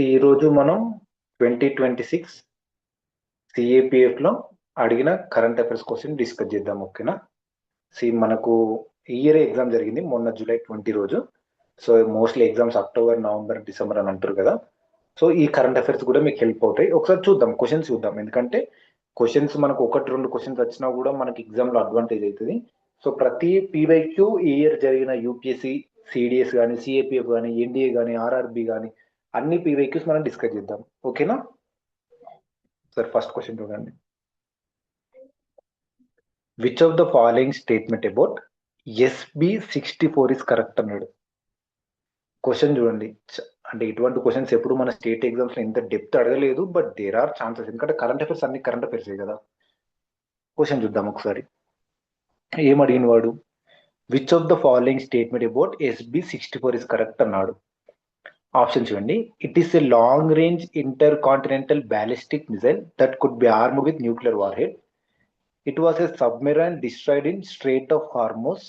ఈరోజు మనం 2026 సిఏపిఎఫ్లో అడిగిన కరెంట్ అఫైర్స్ క్వశ్చన్ డిస్కస్ చేద్దాం. ఓకేనా? మనకు ఇయర్ ఎగ్జామ్ జరిగింది మొన్న జూలై 20 రోజు. So mostly exams October, November, December అని అంటారు కదా. సో ఈ కరెంట్ అఫైర్స్ కూడా మీకు హెల్ప్ అవుతాయి. ఒకసారి చూద్దాం, క్వశ్చన్స్ చూద్దాం. ఎందుకంటే క్వశ్చన్స్ మనకు 1-2 క్వశ్చన్స్ వచ్చినా కూడా మనకి ఎగ్జామ్లో అడ్వాంటేజ్ అవుతుంది. సో ప్రతి పీవైక్యూ ఈ ఇయర్ జరిగిన యూపీఎస్సీ, సిడిఎస్ కానీ, సిఏపిఎఫ్ కానీ, ఎన్డీఏ కానీ, ఆర్ఆర్బి కానీ అన్ని పీవైక్యూస్ మనం డిస్కస్ చేద్దాం. ఓకేనా? సార్ ఫస్ట్ క్వశ్చన్ చూడండి. Which of the following statement about SB64 is correct అన్నాడు. క్వశ్చన్ చూడండి. అంటే ఇటువంటి క్వశ్చన్స్ ఎప్పుడు మన స్టేట్ ఎగ్జామ్స్ లో ఇంత డెప్త్ అడగలేదు, బట్ దేర్ ఆర్ ఛాన్సెస్. ఎందుకంటే కరెంట్ అఫైర్స్ అన్ని కరెంట్ అఫైర్స్ కదా. క్వశ్చన్ చూద్దాం ఒకసారి. ఏం అడిగిన వాడు? Which of the following statement about SB64 is correct అన్నాడు. ఆప్షన్ చూడండి. It is a long range inter continental ballistic missile that could be armed with nuclear war head. It was a submarine destroyed in Strait of Hormuz.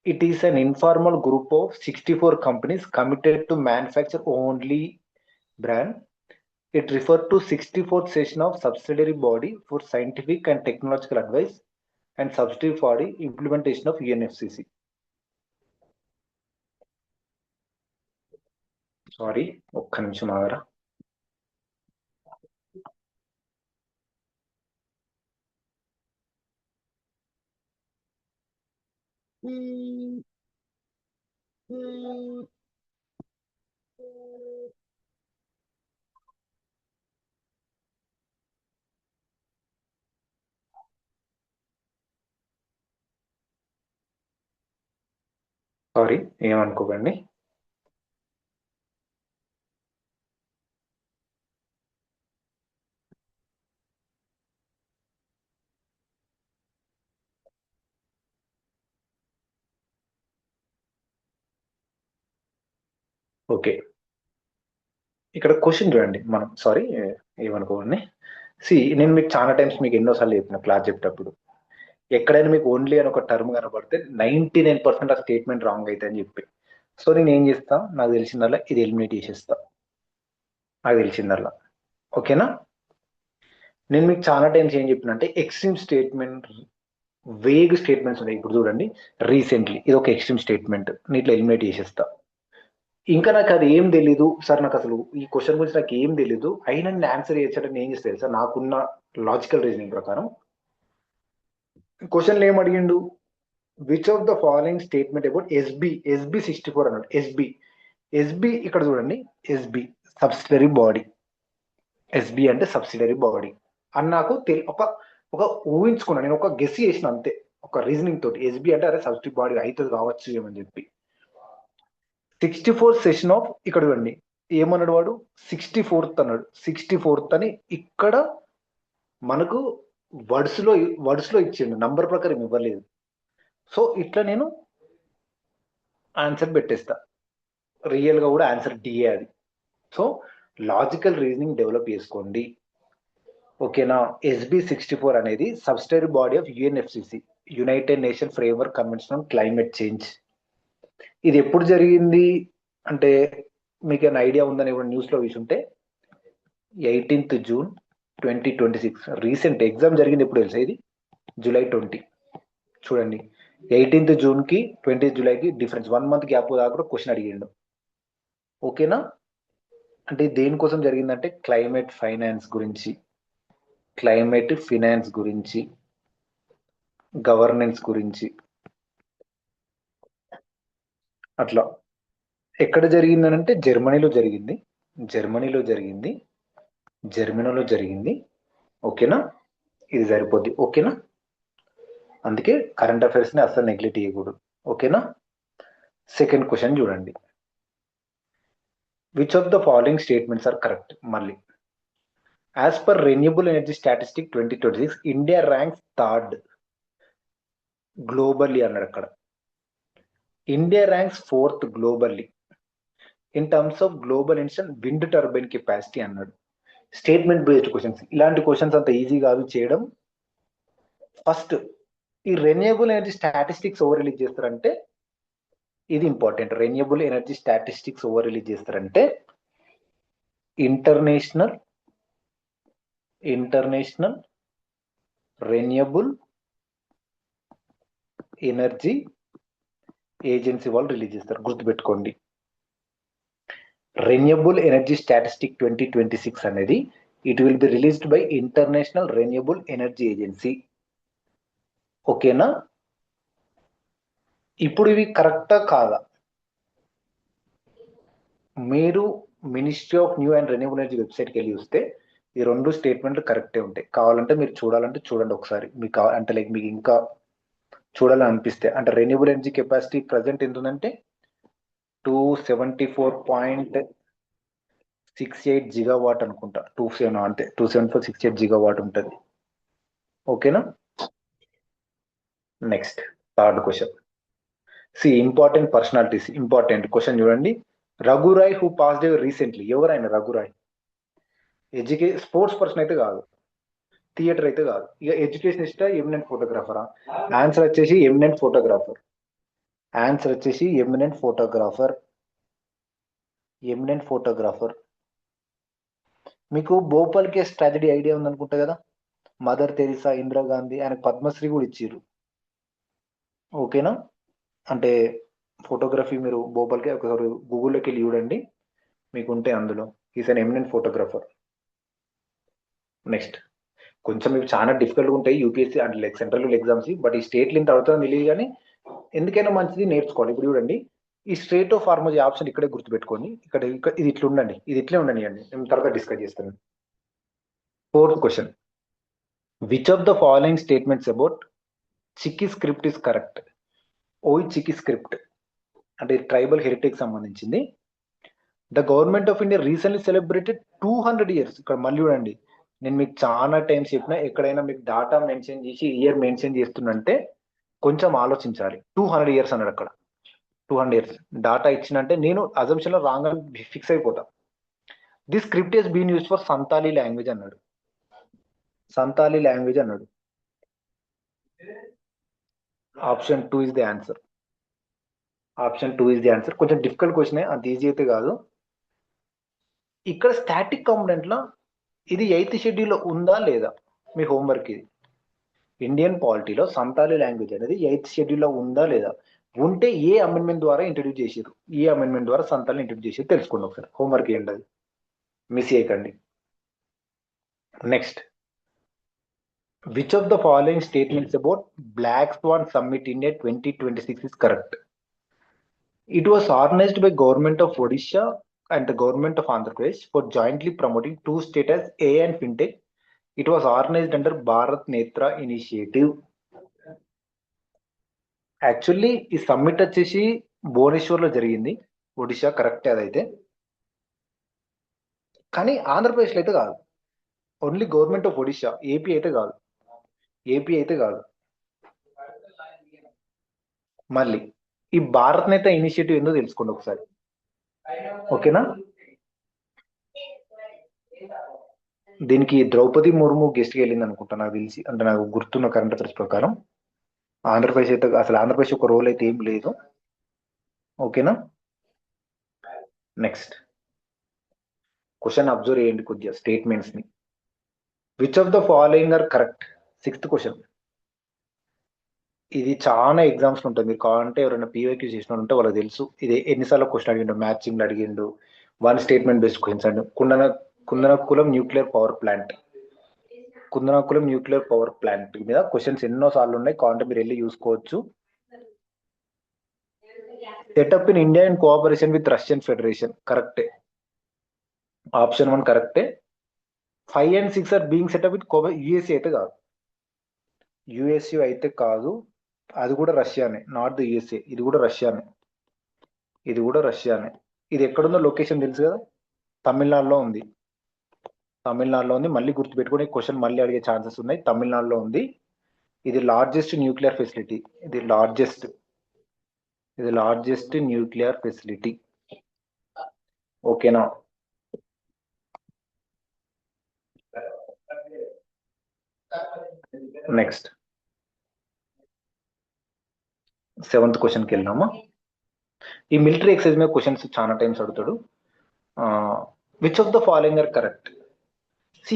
It is an informal group of 64 companies committed to manufacture only brand. It referred to 64th session of subsidiary body for scientific and technological advice and subsidiary body implementation of UNFCCC. Sorry, ఒక్క నిమిషం ఆగరా. Sorry, ఏమనుకోకండి. Okay, ఇక్కడ question చూడండి. మనం sorry ఏమనుకోండి. నేను మీకు చాలా టైమ్స్ మీకు ఎన్నోసార్లు చెప్పిన క్లాస్ చెప్పేటప్పుడు, ఎక్కడైనా మీకు ఓన్లీ అని ఒక టర్మ్ కనబడితే 99% ఆ స్టేట్మెంట్ రాంగ్ అయితే అని చెప్పి. సో నేను ఏం చేస్తా, నాకు తెలిసిందల్లా ఇది ఎలిమినేట్ చేసేస్తా, నాకు తెలిసిందల్లా. ఓకేనా? నేను మీకు చాలా టైమ్స్ ఏం చెప్పిన అంటే ఎక్స్ట్రీమ్ స్టేట్మెంట్, వేగ్ స్టేట్మెంట్స్ ఉన్నాయి. ఇప్పుడు చూడండి, రీసెంట్లీ ఇది ఒక ఎక్స్ట్రీమ్ స్టేట్మెంట్, నీట్లో ఎలిమినేట్ చేసేస్తా. ఇంకా నాకు అది ఏం తెలీదు సార్, నాకు అసలు ఈ క్వశ్చన్ గురించి నాకు ఏం తెలీదు, అయినా నేను ఆన్సర్ చేసేటప్పుడు ఏం చేస్తాను సార్, నాకున్న లాజికల్ రీజనింగ్ ప్రకారం క్వశ్చన్లు ఏం అడిగిండు? Which of the following statement about SB64 అన్నాడు. ఎస్బి ఇక్కడ చూడండి, ఎస్బి సబ్సిడరీ బాడీ. ఎస్బి అంటే సబ్సిడరీ బాడీ అని నాకు ఒక ఊహించుకున్నా, నేను ఒక గెస్ చేసిన అంతే, ఒక రీజనింగ్ తోటి. ఎస్బి అంటే అరే సబ్సిడరీ బాడీ అవుతుంది కావచ్చు ఏమని చెప్పి. 64th సెషన్ ఆఫ్, ఇక్కడ చూడండి ఏమన్నాడు వాడు, 64th అన్నాడు. 64th అని ఇక్కడ మనకు వర్డ్స్ లో ఇచ్చిండు, నంబర్ ప్రకారం ఇవ్వలేదు. సో ఇట్లా నేను ఆన్సర్ పెట్టేస్తా, రియల్ గా కూడా ఆన్సర్ డిఏ అది. సో లాజికల్ రీజనింగ్ డెవలప్ చేసుకోండి. ఓకేనా? SB64 అనేది subsidiary body of UNFCCC, United nation framework convention on climate change. ఇది ఎప్పుడు జరిగింది అంటే మీకు ఏమైనా ఐడియా ఉందని ఇప్పుడు న్యూస్ లో చూసుంటే 18th June 2026. రీసెంట్ ఎగ్జామ్ జరిగింది ఎప్పుడు తెలుసా? ఇది July 20. చూడండి, 18th June కి 20th July కి డిఫరెన్స్ 1 month గ్యాప్ దాకా క్వశ్చన్ అడిగిండు. ఓకేనా? అంటే దేనికోసం జరిగిందంటే క్లైమేట్ ఫైనాన్స్ గురించి, క్లైమేట్ ఫినాన్స్ గురించి, గవర్నెన్స్ గురించి. అట్లా ఎక్కడ జరిగిందని అంటే జర్మనీలో జరిగింది. ఓకేనా? ఇది సరిపోద్ది. ఓకేనా? అందుకే కరెంట్ అఫైర్స్ ని అసలు నెగ్లెక్ట్ చేయకూడదు. ఓకేనా? సెకండ్ క్వశ్చన్ చూడండి. Which of the following statements are correct? మళ్ళీ as per renewable energy statistic 2026, India ranks 3rd globally అన్నాడు. అక్కడ India ranks 4th globally in terms of global instant wind turbine capacity అన్నాడు. Statement based questions, ఇలాంటి questions అంత easy కాదు చేయడం. First ఈ renewable energy statistics ఎవరు రిలీజ్ చేస్తారంటే, ఇది ఇంపార్టెంట్. రెన్యూబుల్ ఎనర్జీ స్టాటిస్టిక్స్ ఎవరు రిలీజ్ చేస్తారంటే ఇంటర్నేషనల్ రెన్యూబుల్ ఎనర్జీ ఏజెన్సీ వాళ్ళు రిలీజ్ చేస్తారు, గుర్తుపెట్టుకోండి. రెన్యూబుల్ ఎనర్జీ స్టాటిస్టిక్ 2026 అనేది it will be released by international renewable energy agency. ఓకేనా? ఇప్పుడు ఇవి కరెక్టా కాదా? మీరు ministry of new and renewable energy వెబ్సైట్కి వెళ్ళి చూస్తే ఈ రెండు స్టేట్మెంట్లు కరెక్టే ఉంటాయి. కావాలంటే మీరు చూడాలంటే చూడండి ఒకసారి, మీకు అంటే లైక్ మీకు ఇంకా చూడాలని అనిపిస్తే. అంటే రెన్యూబుల్ ఎనర్జీ కెపాసిటీ ప్రజెంట్ ఎంత ఉందంటే 274.68 జిగావాట్ అనుకుంటా. 274.68 జిగావాట్ ఉంటుంది. ఓకేనా? Next third question. C important personalities, important question చూడండి. రఘురాయ్ హూ పాస్డ్ అవే రీసెంట్లీ. ఎవరైనా రఘురాయ్? స్పోర్ట్స్ పర్సన్ అయితే కాదు, థియేటర్ అయితే కాదు. ఇక ఎడ్యుకేషనిస్ట్, ఎమినెంట్ ఫోటోగ్రాఫరా? ఆన్సర్ వచ్చేసి ఎమినెంట్ ఫోటోగ్రాఫర్. ఆన్సర్ వచ్చేసి ఎమినెంట్ ఫోటోగ్రాఫర్. మీకు భోపాల్ కేస్ ట్రాజడీ ఐడియా ఉందనుకుంటా కదా. మదర్ తెరిసా, ఇందిరాగాంధీ, ఆయనకు పద్మశ్రీ కూడా ఇచ్చారు. ఓకేనా? అంటే ఫోటోగ్రఫీ మీరు భోపాల్కి ఒకసారి గూగుల్లోకి వెళ్ళి చూడండి, మీకు ఉంటే అందులో. Is an eminent photographer. Next కొంచెం ఇవి చాలా డిఫికల్ట్గా ఉంటాయి యూపీఎస్సీ అంటే లైక్ సెంట్రల్ ఎగ్జామ్స్, బట్ ఈ స్టేట్లు ఇంత అవుతుందని తెలియదు, కానీ ఎందుకైనా మంచిది నేర్చుకోవాలి. ఇప్పుడు చూడండి, ఈ స్ట్రేట్ ఆఫ్ హార్మోజ్ ఆప్షన్ ఇక్కడే గుర్తుపెట్టుకోండి. ఇక్కడ ఇది ఇట్లా ఉండండి, ఇది ఇట్లే ఉండనియండి, నేను తర్వాత డిస్కస్ చేస్తాను. Fourth question. Which of the following statements about chikki script is correct? ఓయ్ చిక్కీ స్క్రిప్ట్ అంటే ట్రైబల్ హెరిటేజ్ సంబంధించింది. The government of India recently celebrated 200 years. ఇక్కడ మళ్ళీ చూడండి, నేను మీకు చాలా టైమ్స్ చెప్పిన, ఎక్కడైనా మీకు డాటా మెన్షన్ చేసి ఇయర్ మెన్షన్ చేస్తున్నంటే కొంచెం ఆలోచించాలి. 200 years అన్నాడు అక్కడ. 200 years డాటా ఇచ్చినంటే నేను అజంప్షన్ లో రాంగ్ అని ఫిక్స్ అయిపోతా. This script has been used for Santali language అన్నాడు. సంతాలీ లాంగ్వేజ్ అన్నాడు. Option 2 is the answer. కొంచెం డిఫికల్ట్ క్వశ్చన్, అంత ఈజీ అయితే కాదు. ఇక్కడ స్టాటిక్ కాంపోనెంట్ లో ఇది 8th షెడ్యూల్లో ఉందా లేదా? మీ హోంవర్క్ ఇది. ఇండియన్ పాలిటీలో సంతాలీ లాంగ్వేజ్ అనేది 8th షెడ్యూల్లో ఉందా లేదా? ఉంటే ఏ అమెండ్మెంట్ ద్వారా ఇంట్రడ్యూస్ చేశారు, ఏ అమెండ్మెంట్ ద్వారా సంతాలను ఇంట్రడ్యూస్ చేశారు తెలుసుకోండి ఒకసారి. హోంవర్క్ ఏంటి అది, మిస్ చేయకండి. Next, which of the following statements about black swan summit India 2026 is correct? It was organised by government of Odisha and the government of Andhra Pradesh for jointly promoting two states as AI and FinTech. It was organized under Bharat Netra initiative. Actually ఈ summit వచ్చేసి భువనేశ్వర్ లో జరిగింది, ఒడిషా, కరెక్టే అదైతే. కానీ ఆంధ్రప్రదేశ్లో అయితే కాదు, only government of Odisha. AP అయితే కాదు. మళ్ళీ ఈ భారత్ నేత ఇనిషియేటివ్ ఏందో తెలుసుకోండి ఒకసారి. ఓకేనా? దీనికి ద్రౌపది ముర్ము గెస్ట్కి వెళ్ళింది అనుకుంటా, నాకు తెలిసి, అంటే నాకు గుర్తున్న కరెంట్ అఫైర్స్ ప్రకారం. ఆంధ్రప్రదేశ్ అయితే అసలు ఆంధ్రప్రదేశ్ ఒక రోల్ అయితే ఏం లేదు. ఓకేనా? నెక్స్ట్ క్వశ్చన్ అబ్జర్వ్ చేయండి కొద్దిగా స్టేట్మెంట్స్ ని. Which of the following are correct? 6th question. ఇది చాలా ఎగ్జామ్స్ ఉంటుంది, మీరు కావాలంటే ఎవరైనా పీవైక్యూ చేసిన ఉంటే వాళ్ళకి తెలుసు. ఇది ఎన్నిసార్లు క్వశ్చన్ అడిగిండు, మ్యాచింగ్ అడిగిండు, వన్ స్టేట్మెంట్ బేస్డ్ క్వశ్చన్స్ అండి. కుందనకులం న్యూక్లియర్ పవర్ ప్లాంట్ మీద క్వశ్చన్స్ ఎన్నో సార్లు ఉన్నాయి, కావాలంటే మీరు వెళ్ళి చూసుకోవచ్చు. Set up in India in cooperation with Russian federation, కరెక్టే. ఆప్షన్ 1 కరెక్టే. 5 and 6 are being set up with USA అయితే కాదు, అది కూడా రష్యానే, నాట్ ది యుఎస్ఏ. ఇది కూడా రష్యానే. ఇది ఎక్కడుందో లొకేషన్ తెలుసు కదా, తమిళనాడులో ఉంది. మళ్ళీ గుర్తుపెట్టుకుని క్వశ్చన్ మళ్ళీ అడిగే ఛాన్సెస్ ఉన్నాయి. తమిళనాడులో ఉంది. ఇది largest nuclear facility. Nuclear facility. ఓకేనా? నెక్స్ట్ 7th క్వశ్చన్కి వెళ్దామా? ఈ మిలిటరీ ఎక్సైజ్ మీద క్వశ్చన్స్ చాలా టైమ్స్ అడుగుతాడు. Which of the following are correct?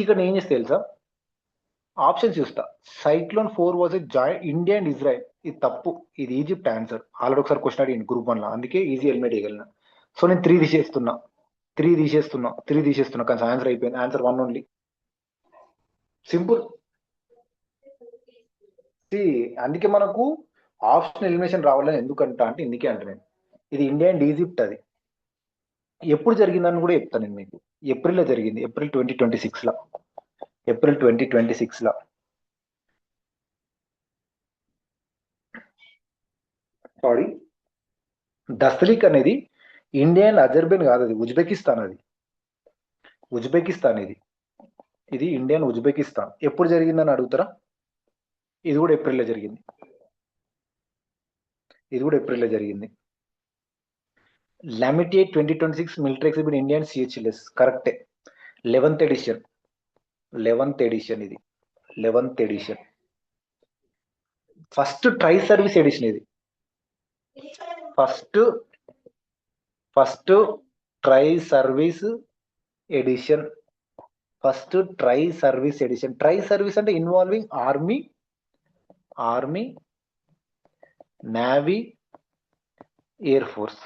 ఇక్కడ నేను ఏం చేస్తే తెలుసా, ఆప్షన్స్ చూస్తా. Cyclone 4 was a joint India and Israel, ఇది తప్పు, ఇది ఈజిప్ట్ ఆన్సర్. ఆల్రెడీ ఒకసారి క్వశ్చన్ అడిగింది గ్రూప్ 1 లో, అందుకే ఈజీ ఎలిమినేట్ చేయగలను. సో నేను 3 తీసేస్తున్నా, 3 తీసేస్తున్నా, కానీ ఆన్సర్ అయిపోయింది. Answer 1 only. సింపుల్. అందుకే మనకు ఆప్షన్ ఎలిమినేషన్ రావాలని ఎందుకంట అంటే ఇందుకే అంటే నేను, ఇది ఇండియా అండ్ ఈజిప్ట్. అది ఎప్పుడు జరిగిందని కూడా చెప్తాను నేను మీకు. ఏప్రిల్లో జరిగింది, ఏప్రిల్ 2026 లో. ఏప్రిల్ 2026 లో. సారీ, దస్తలిక్ అనేది ఇండియా అండ్ అజర్బైజాన్ కాదు, అది ఉజ్బెకిస్తాన్. అది ఉజ్బెకిస్తాన్. ఇది ఇండియా అండ్ ఉజ్బెకిస్తాన్. ఎప్పుడు జరిగిందని అడుగుతారా? ఇది కూడా ఏప్రిల్లో జరిగింది. లామిటియే 2026 military exhibit India and CHLS కరెక్టే. 11th edition. ఇది 11th edition. First tri service edition ఇది. First tri service edition. Tri service అంటే involving army, navy, air force.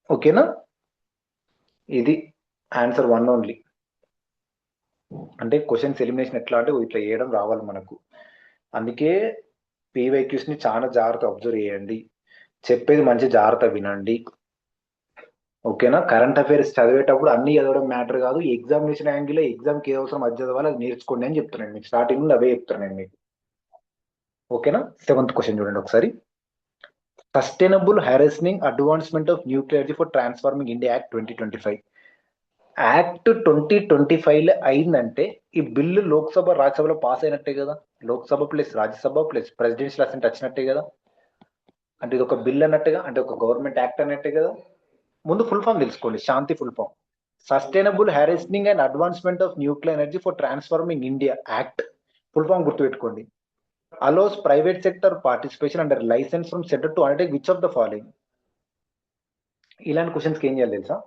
ఓకేనా? ఇది ఆన్సర్ 1 ఓన్లీ. అంటే క్వశ్చన్స్ ఎలిమినేషన్ ఎట్లా అంటే ఇట్లా చేయడం రావాలి మనకు. అందుకే PYQs ని చాలా జాగ్రత్త అబ్జర్వ్ చేయండి, చెప్పేది మంచి జాగ్రత్త వినండి. ఓకేనా? కరెంట్ అఫైర్స్ చదివేటప్పుడు అన్ని చదవడం మ్యాటర్ కాదు. ఎగ్జామినేషన్ యాంగిల్, ఎగ్జామ్కి ఏ అవసరం అది చదవాలి, అది నేర్చుకోండి అని చెప్తున్నాను మీకు. స్టార్టింగ్ నుండి అవే చెప్తున్నాను నేను మీకు. ఓకేనా? 7th క్వశ్చన్ చూడండి ఒకసారి. Sustainable harnessing advancement of nuclear energy for transforming India act 2025. Act 2025 అయిందంటే ఈ బిల్లు లోక్సభ, రాజ్యసభలో పాస్ అయినట్టే కదా. Lok Sabha plus Rajya Sabha plus presidential assent వచ్చినట్టే కదా. అంటే ఇది ఒక బిల్ అన్నట్టుగా, అంటే ఒక గవర్నమెంట్ యాక్ట్ అన్నట్టే కదా. ముందు ఫుల్ ఫామ్ తెలుసుకోండి, Shanti full form. Sustainable harnessing and advancement of nuclear energy for transforming India act full form గుర్తుపెట్టుకోండి. Allows private sector participation under licence from centre to undertake which of the following. ఇలాంటి క్వశ్చన్స్కి ఏం చేయాలి తెలుసా,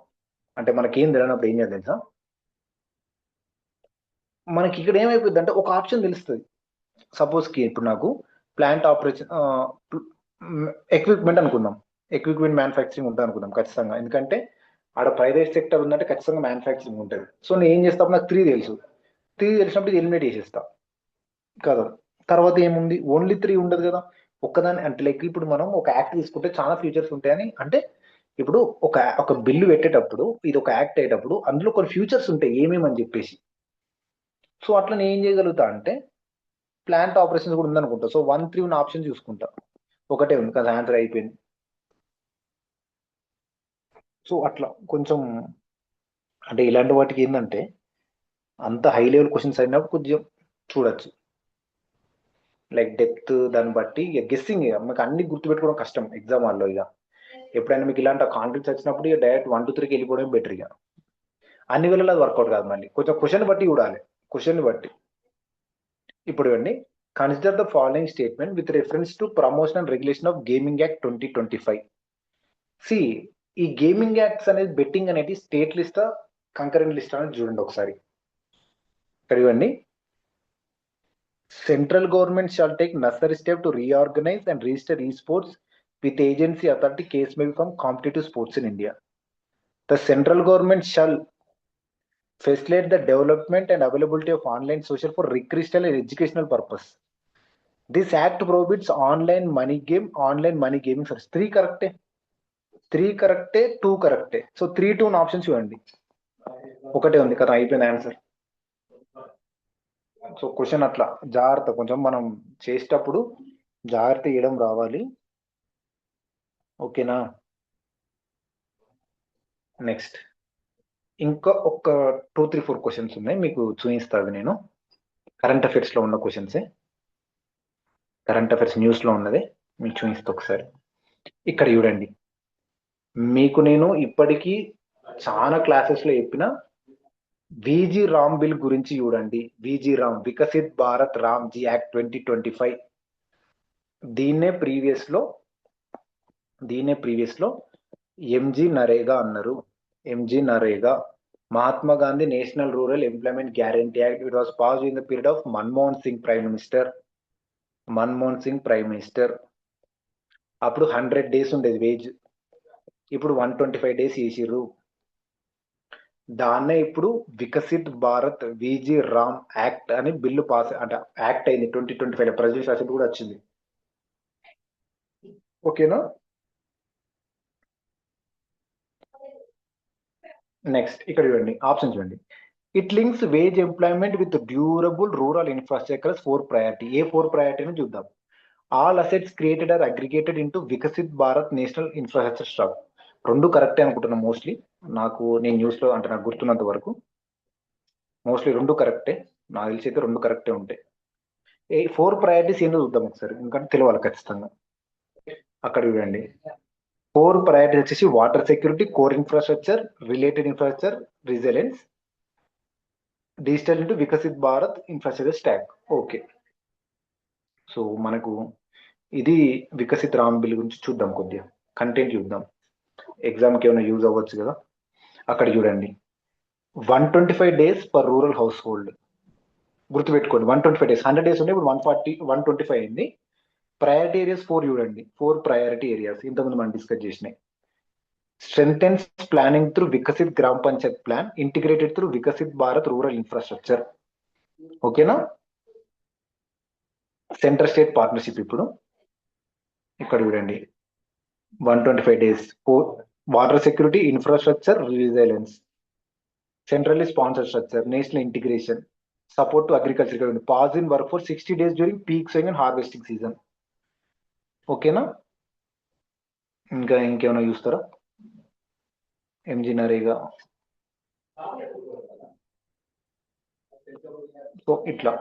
అంటే మనకి ఏం తెలియనప్పుడు ఏం చేయాలి తెలుసా, మనకి ఇక్కడ ఏమైపోద్ది అంటే ఒక ఆప్షన్ తెలుస్తుంది. సపోజ్కి ఇప్పుడు నాకు ప్లాంట్ ఆపరేషన్ ఎక్విప్మెంట్ అనుకుందాం, ఎక్విప్మెంట్ మ్యానుఫ్యాక్చరింగ్ ఉంటుంది అనుకుందాం ఖచ్చితంగా. ఎందుకంటే ఆడ ప్రైవేట్ సెక్టర్ ఉందంటే ఖచ్చితంగా మ్యానుఫ్యాక్చరింగ్ ఉంటుంది. సో నేను ఏం చేస్తాను, నాకు 3 తెలుసు. 3 తెలిసినప్పుడు ఇది ఎలిమినేట్ చేసేస్తా కదా. తర్వాత ఏముంది, ఓన్లీ 3 ఉండదు కదా. ఒక్కదాని అంటే లైక్ ఇప్పుడు మనం ఒక యాక్ట్ తీసుకుంటే చాలా ఫీచర్స్ ఉంటాయని, అంటే ఇప్పుడు ఒక బిల్లు పెట్టేటప్పుడు, ఇది ఒక యాక్ట్ అయ్యేటప్పుడు అందులో కొన్ని ఫ్యూచర్స్ ఉంటాయి ఏమేమని చెప్పేసి. సో అట్లా నేను ఏం చేయగలుగుతా అంటే ప్లాంట్ ఆపరేషన్స్ కూడా ఉందనుకుంటా. సో 1, 3 ఉన్న ఆప్షన్ చూసుకుంటా. ఒకటే ఉంది కదా, ఆన్సర్ అయిపోయింది. సో అట్లా కొంచెం అంటే ఇలాంటి వాటికి ఏంటంటే అంత హై లెవెల్ క్వశ్చన్స్ అయినప్పుడు కొంచెం చూడొచ్చు, లైక్ డెప్త్ దాన్ని బట్టి ఇక గెస్సింగ్. మీకు అన్ని గుర్తుపెట్టుకోవడం కష్టం ఎగ్జామ్ హాల్లో. ఇక ఎప్పుడైనా మీకు ఇలాంటి కాన్ఫ్లిక్ట్స్ వచ్చినప్పుడు ఇక డైరెక్ట్ 1 to 3కి వెళ్ళిపోవడం బెటర్. ఇక అన్ని వేళల్లో అది వర్కౌట్ కాదు, మళ్ళీ కొంచెం క్వశ్చన్ బట్టి చూడాలి. క్వశ్చన్ బట్టి ఇప్పుడు అండి, consider the following statement with reference to promotion and regulation of gaming act 2025. సి ఈ గేమింగ్ యాక్ట్స్ అనేది బెట్టింగ్ అనేది స్టేట్ లిస్టా కంకరెంట్ లిస్టా అనేది చూడండి ఒకసారి. ఇక్కడ ఇవ్వండి. Central government shall take necessary step to reorganize and register esports with agency authority case may become competitive sports in India. The central government shall facilitate the development and availability of online social for recreational and educational purpose. This act prohibits online money gaming service. 3 కరెక్టే, 2 కరెక్టే. So 3, 2 options చూడండి. ఒకటే ఉంది కదా, అయిపోయింది answer. So question అట్లా జాగ్రత్త, కొంచెం మనం చేసేటప్పుడు జాగ్రత్త చేయడం రావాలి. ఓకేనా? నెక్స్ట్ ఇంకా ఒక 2, 3, 4 క్వశ్చన్స్ ఉన్నాయి, మీకు చూపిస్తాను నేను. కరెంట్ అఫైర్స్ లో ఉన్న క్వశ్చన్సే, కరెంట్ అఫైర్స్ న్యూస్ లో ఉన్నదే మీకు చూపిస్తా ఒకసారి. ఇక్కడ చూడండి, మీకు నేను ఇప్పటికీ చాలా క్లాసెస్ లో చెప్పిన VG రామ్ బిల్ గురించి చూడండి. VG Ram, Viksit Bharat Ramji act 2025. దీన్నే ప్రీవియస్ లో ఎంజీ నరేగా అన్నారు. MG NREGA, Mahatma Gandhi national rural employment guarantee act, it was passed in the period of Manmohan Singh prime minister. Manmohan Singh prime minister. అప్పుడు 100 days ఉండేది వేజ్, ఇప్పుడు 125 days చేసిర్రు. దాన్నే ఇప్పుడు వికసిత్ భారత్ విజి రామ్ యాక్ట్ అని బిల్లు పాస్ అంటే యాక్ట్ అయింది 2025 ప్రెసిడెంట్ అసెంబ్లీ కూడా వచ్చింది. ఓకేనా. నెక్స్ట్ ఇక్కడ చూడండి, ఆప్షన్ చూడండి. It links wage employment with durable rural infrastructure 4 priority. ఏ 4 ప్రయారిటీని చూద్దాం. All assets created are aggregated into Viksit Bharat national infrastructure stack. రెండు కరెక్టే అనుకుంటున్నా మోస్ట్లీ, నేను న్యూస్ లో అంటే నాకు గుర్తున్నంత వరకు మోస్ట్లీ రెండు కరెక్టే. నాకు తెలిసి అయితే రెండు కరెక్టే ఉంటాయి. 4 ప్రయారిటీస్ ఏంటో చూద్దాం ఒకసారి, ఎందుకంటే తెలియాలి ఖచ్చితంగా. అక్కడ చూడండి, 4 ప్రయారిటీస్ వచ్చేసి water security, core infrastructure, related infrastructure, resilience, digital into Viksit Bharat infrastructure stack. Okay, so మనకు ఇది వికసిత్ రామ్ బిల్ గురించి చూద్దాం, కొద్దిగా కంటెంట్ చూద్దాం, ఎగ్జామ్కి ఏమైనా యూజ్ అవ్వచ్చు కదా. అక్కడ చూడండి, 125 days for rural house hold. గుర్తుపెట్టుకోండి, 125 days, 100 days ఉంటే ఇప్పుడు 140, 125 అయింది. ప్రయారిటీ ఏరియాస్ 4 చూడండి, 4 ప్రయారిటీ ఏరియాస్ ఇంతకుముందు మనం డిస్కస్ చేసినాయి. స్ట్రెంథెన్స్ planning through Viksit Gram panchayat plan, integrated through Viksit Bharat rural infrastructure. ఓకేనా. Centre state partnership. ఇప్పుడు ఇక్కడ చూడండి, 125 days, water security, infrastructure, resilience, centrally sponsored structure, national integration, support to agriculture, pause in work for 60 days during peak sowing and harvesting season. ఓకేనా. ఇంకేమైనా చూస్తారా. MG NREGA, so ఇట్లా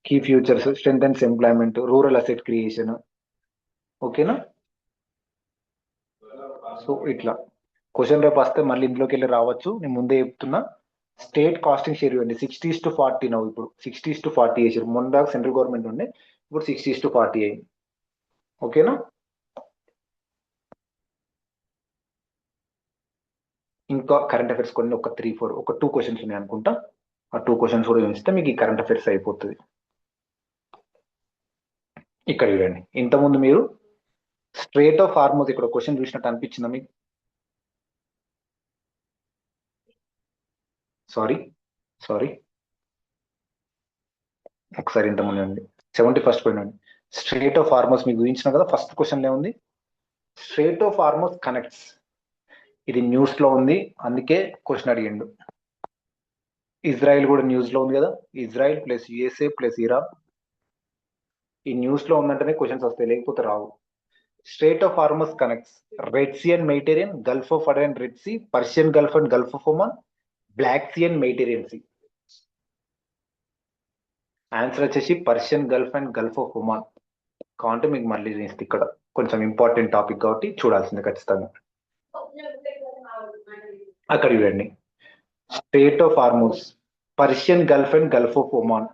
key features, strengthens employment, rural asset creation. ఓకేనా. So ఇట్లా question రేపు వస్తే మళ్ళీ ఇంట్లోకి వెళ్ళి రావచ్చు. నేను ముందే చెప్తున్నా, స్టేట్ కాస్టింగ్ షేర్ ఇవ్వండి 60:40 నవ్వు. ఇప్పుడు 60:40 చేసారు. మొన్న సెంట్రల్ గవర్నమెంట్ ఉండే, ఇప్పుడు 60:40 అయింది. ఓకేనా. ఇంకా కరెంట్ అఫైర్స్ కొన్ని ఒక 3-4 ఒక 2 క్వశ్చన్స్ ఉన్నాయి అనుకుంటా. ఆ 2 క్వశ్చన్స్ కూడా చూస్తే మీకు ఈ కరెంట్ అఫైర్స్ అయిపోతుంది. ఇక్కడ చూడండి, ఇంతకుముందు మీరు స్ట్రేట్ ఆఫ్ హార్మోస్ ఇక్కడ క్వశ్చన్ చూసినట్టు అనిపించిందా మీకు? సారీ ఒకసారి ఇంతకుముందు అండి 71st పోయినండి. స్ట్రేట్ ఆఫ్ హార్మోస్ మీకు ఊహించిన కదా, ఫస్ట్ క్వశ్చన్ ఏముంది, స్ట్రేట్ ఆఫ్ హార్మోస్ కనెక్ట్స్. ఇది న్యూస్ లో ఉంది, అందుకే క్వశ్చన్ అడిగిండు. ఇజ్రాయెల్ కూడా న్యూస్ లో ఉంది కదా, Israel plus USA plus Iran. ఈ న్యూస్ లో ఉందంటేనే క్వశ్చన్స్ వస్తాయి, లేకపోతే రావు. Strait of Hormuz connects Red Sea and Mediterranean, Gulf of Aden and Red Sea, Persian Gulf and Gulf of Oman, Black Sea and Mediterranean Sea. Answer వచ్చేసి Persian Gulf and Gulf of Oman. కావాలంటే మీకు మళ్ళీ చేస్తే ఇక్కడ కొంచెం important topic కాబట్టి చూడాల్సిందే ఖచ్చితంగా. అక్కడ చూడండి, straight of హార్మోస్, Persian Gulf and Gulf of Oman,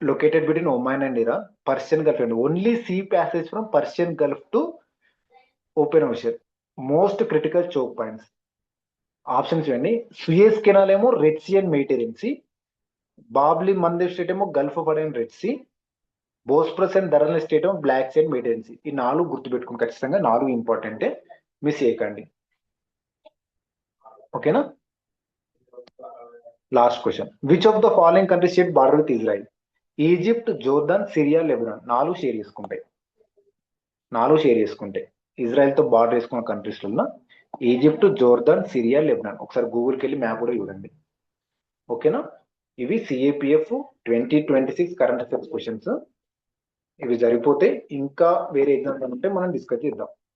located between Oman and Iran. Persian Gulf, and only sea passage from Persian Gulf to open ocean. Most critical choke points. Options చూడండి, Suez Canal ఏమో Red Sea and Mediterranean Sea, Bab el Mandeb Strait ఏమో Gulf of Aden Red Sea, Bosphorus and ధరల్ Strait ఏమో Black Sea and Mediterranean Sea. ఈ 4 గుర్తుపెట్టుకుని ఖచ్చితంగా, 4 ఇంపార్టెంటే, miss చేయకండి. ఓకేనా. Last question, which of the following countries share border with Israel? Egypt, Jordan, Syria, Lebanon. 4 షేర్ చేసుకుంటే ఇజ్రాయెల్ తో బార్డర్ వేసుకున్న కంట్రీస్ లో ఈజిప్ట్, జోర్దాన్, సిరియా, లెబనాన్. ఒకసారి గూగుల్కి వెళ్ళి మ్యాప్ కూడా చూడండి. ఓకేనా. ఇవి సిఏపిఎఫ్ 2026 కరెంట్ అఫైర్స్ క్వశ్చన్స్. ఇవి జరిగిపోతే ఇంకా వేరే ఎగ్జామ్స్ ఉంటే మనం డిస్కస్ చేద్దాం.